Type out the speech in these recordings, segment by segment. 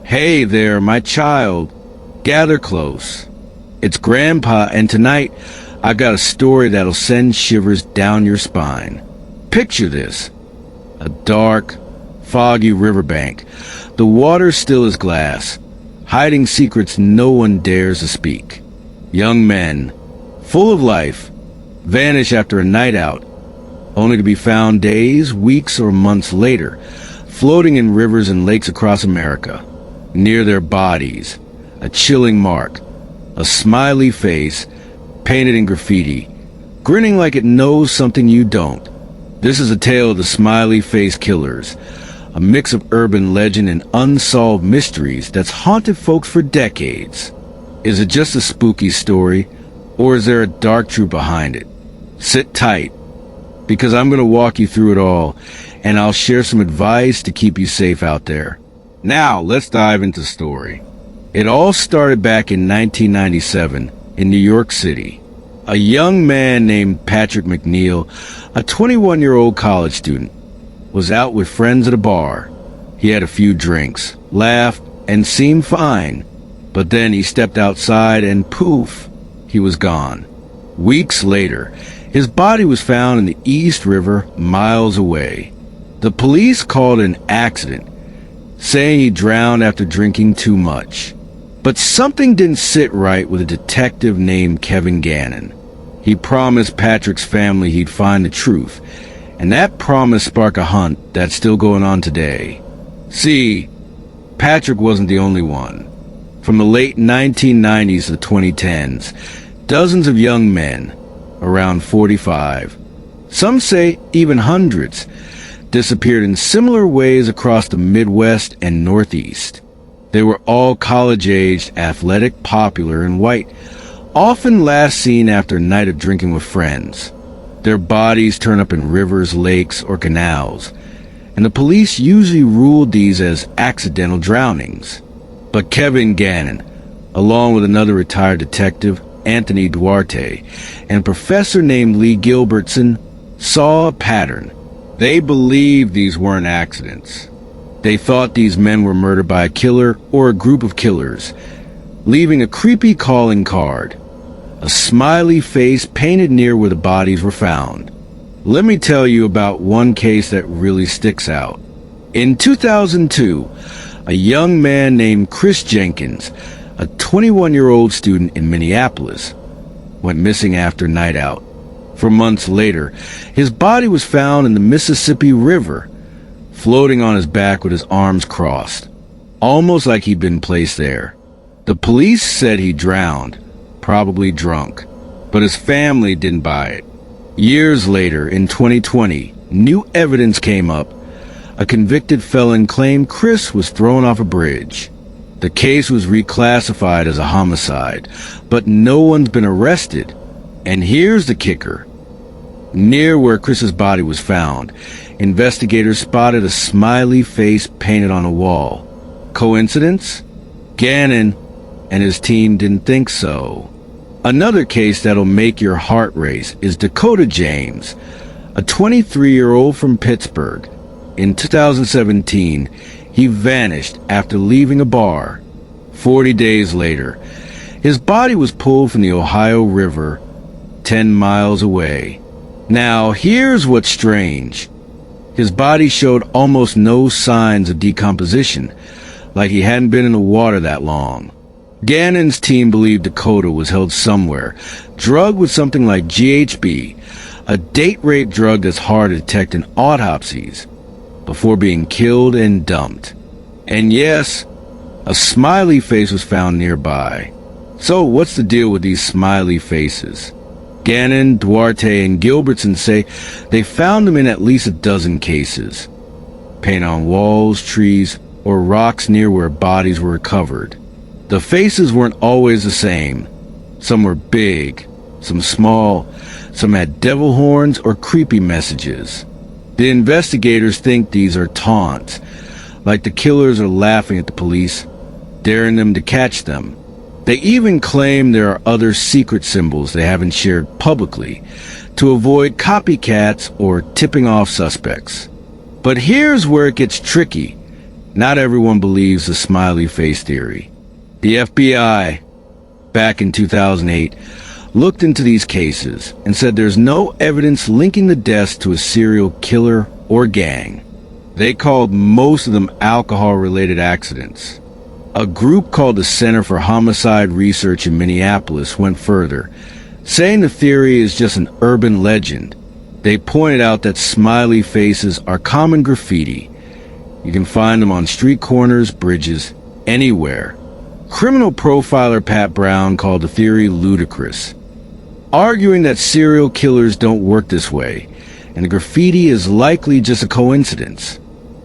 Hey there, my child. Gather close. It's Grandpa, and tonight I got a story that'll send shivers down your spine. Picture this. A dark, foggy riverbank. The water still as glass, hiding secrets no one dares to speak. Young men, full of life, vanish after a night out, only to be found days, weeks, or months later, floating in rivers and lakes across America. Near their bodies, a chilling mark, a smiley face painted in graffiti, grinning like it knows something you don't. This is a tale of the Smiley Face Killers, a mix of urban legend and unsolved mysteries that's haunted folks for decades. Is it just a spooky story, or is there a dark truth behind it? Sit tight, because I'm going to walk you through it all, and I'll share some advice to keep you safe out there. Now, let's dive into the story. It all started back in 1997 in New York City. A young man named Patrick McNeil, a 21-year-old college student, was out with friends at a bar. He had a few drinks, laughed, and seemed fine. But then he stepped outside and poof, he was gone. Weeks later, his body was found in the East River miles away. The police called an accident, saying he drowned after drinking too much. But something didn't sit right with a detective named Kevin Gannon. He promised Patrick's family he'd find the truth, and that promise sparked a hunt that's still going on today. See, Patrick wasn't the only one. From the late 1990s to the 2010s, dozens of young men, around 45, some say even hundreds, disappeared in similar ways across the Midwest and Northeast. They were all college-aged, athletic, popular, and white, often last seen after a night of drinking with friends. Their bodies turn up in rivers, lakes, or canals, and the police usually ruled these as accidental drownings. But Kevin Gannon, along with another retired detective, Anthony Duarte, and a professor named Lee Gilbertson, saw a pattern. They believed these weren't accidents. They thought these men were murdered by a killer or a group of killers, leaving a creepy calling card, a smiley face painted near where the bodies were found. Let me tell you about one case that really sticks out. In 2002, a young man named Chris Jenkins, a 21-year-old student in Minneapolis, went missing after night out. For months later, his body was found in the Mississippi River, floating on his back with his arms crossed, almost like he'd been placed there. The police said he drowned, probably drunk, but his family didn't buy it. Years later, in 2020, new evidence came up. A convicted felon claimed Chris was thrown off a bridge. The case was reclassified as a homicide, but no one's been arrested. And here's the kicker. Near where Chris's body was found, investigators spotted a smiley face painted on a wall. Coincidence? Gannon and his team didn't think so. Another case that'll make your heart race is Dakota James, a 23-year-old from Pittsburgh. In 2017, he vanished after leaving a bar. 40 days later, his body was pulled from the Ohio River, 10 miles away. Now, here's what's strange. His body showed almost no signs of decomposition, like he hadn't been in the water that long. Gannon's team believed Dakota was held somewhere, drugged with something like GHB, a date-rape drug that's hard to detect in autopsies, before being killed and dumped. And yes, a smiley face was found nearby. So what's the deal with these smiley faces? Gannon, Duarte, and Gilbertson say they found them in at least a dozen cases. Paint on walls, trees, or rocks near where bodies were recovered. The faces weren't always the same. Some were big, some small, some had devil horns or creepy messages. The investigators think these are taunts, like the killers are laughing at the police, daring them to catch them. They even claim there are other secret symbols they haven't shared publicly to avoid copycats or tipping off suspects. But here's where it gets tricky. Not everyone believes the smiley face theory. The FBI, back in 2008, looked into these cases and said there's no evidence linking the deaths to a serial killer or gang. They called most of them alcohol-related accidents. A group called the Center for Homicide Research in Minneapolis went further, saying the theory is just an urban legend. They pointed out that smiley faces are common graffiti. You can find them on street corners, bridges, anywhere. Criminal profiler Pat Brown called the theory ludicrous, arguing that serial killers don't work this way, and the graffiti is likely just a coincidence.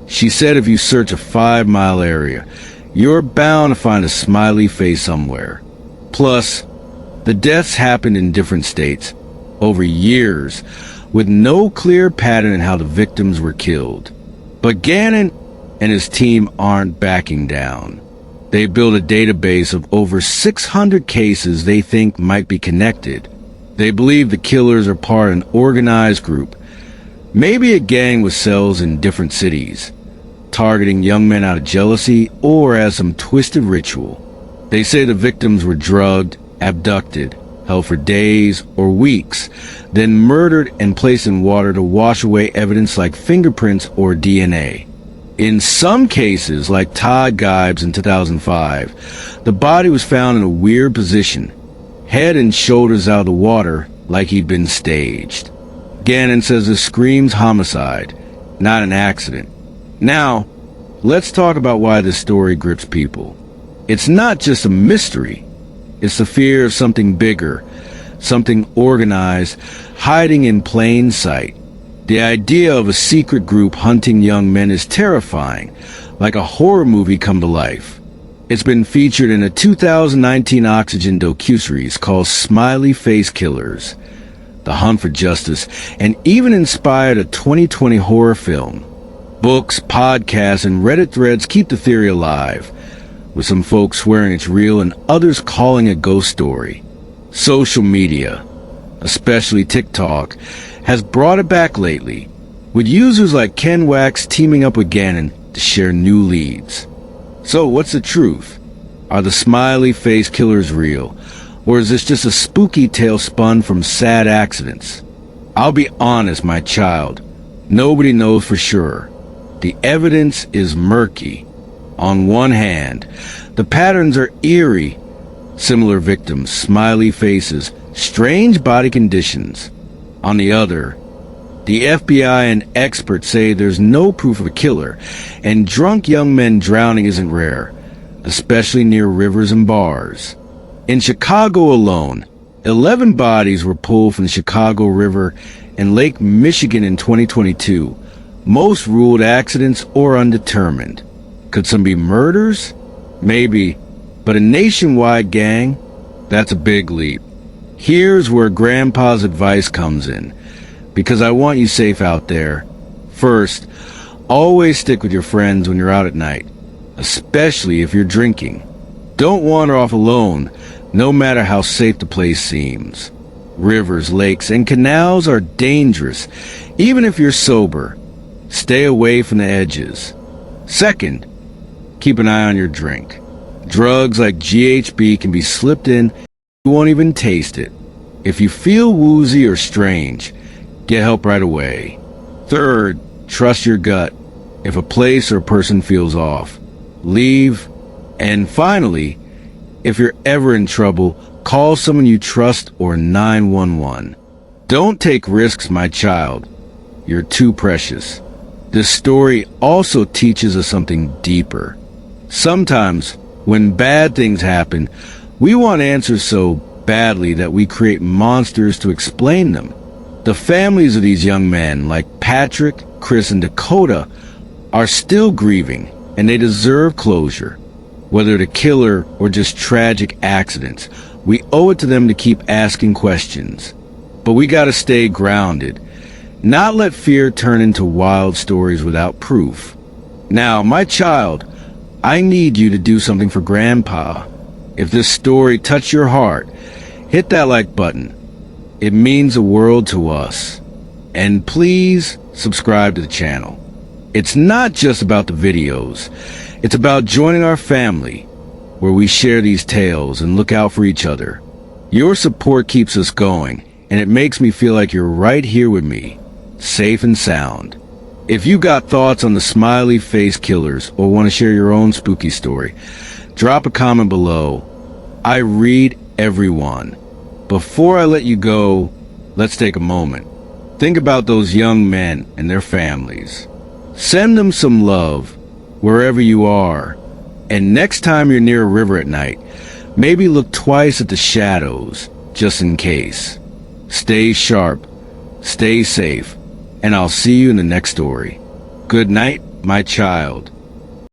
She said if you search a 5-mile area, you're bound to find a smiley face somewhere. Plus, the deaths happened in different states, over years, with no clear pattern in how the victims were killed. But Gannon and his team aren't backing down. They built a database of over 600 cases they think might be connected. They believe the killers are part of an organized group, maybe a gang with cells in different cities, targeting young men out of jealousy or as some twisted ritual. They say the victims were drugged, abducted, held for days or weeks, then murdered and placed in water to wash away evidence like fingerprints or DNA. In some cases, like Todd Gibbs in 2005, the body was found in a weird position, head and shoulders out of the water like he'd been staged. Gannon says this screams homicide, not an accident. Now, let's talk about why this story grips people. It's not just a mystery. It's the fear of something bigger, something organized, hiding in plain sight. The idea of a secret group hunting young men is terrifying, like a horror movie come to life. It's been featured in a 2019 Oxygen docuseries called Smiley Face Killers, The Hunt for Justice, and even inspired a 2020 horror film. Books, podcasts, and Reddit threads keep the theory alive, with some folks swearing it's real and others calling it a ghost story. Social media, especially TikTok, has brought it back lately, with users like Ken Wax teaming up with Gannon to share new leads. So what's the truth? Are the smiley face killers real? Or is this just a spooky tale spun from sad accidents? I'll be honest, my child. Nobody knows for sure. The evidence is murky. On one hand, the patterns are eerie. Similar victims, smiley faces, strange body conditions. On the other, the FBI and experts say there's no proof of a killer, and drunk young men drowning isn't rare, especially near rivers and bars. In Chicago alone, 11 bodies were pulled from the Chicago River and Lake Michigan in 2022, most ruled accidents or undetermined. Could some be murders? Maybe, but a nationwide gang? That's a big leap. Here's where Grandpa's advice comes in, because I want you safe out there. First, always stick with your friends when you're out at night, especially if you're drinking. Don't wander off alone, no matter how safe the place seems. Rivers, lakes, and canals are dangerous, even if you're sober. Stay away from the edges. Second, keep an eye on your drink. Drugs like GHB can be slipped in. You won't even taste it. If you feel woozy or strange, get help right away. Third, trust your gut. If a place or person feels off, leave. And finally, if you're ever in trouble, call someone you trust or 911. Don't take risks, my child. You're too precious. This story also teaches us something deeper. Sometimes, when bad things happen, we want answers so badly that we create monsters to explain them. The families of these young men, like Patrick, Chris, and Dakota, are still grieving, and they deserve closure. Whether the killer or just tragic accidents, we owe it to them to keep asking questions. But we gotta stay grounded, not let fear turn into wild stories without proof. Now, my child, I need you to do something for Grandpa. If this story touched your heart, hit that like button. It means the world to us. And please subscribe to the channel. It's not just about the videos. It's about joining our family, where we share these tales and look out for each other. Your support keeps us going, and it makes me feel like you're right here with me, safe and sound. If you got thoughts on the Smiley Face Killers or want to share your own spooky story, drop a comment below. I read everyone. Before I let you go, let's take a moment. Think about those young men and their families. Send them some love wherever you are. And next time you're near a river at night, maybe look twice at the shadows, just in case. Stay sharp, stay safe, and I'll see you in the next story. Good night, my child.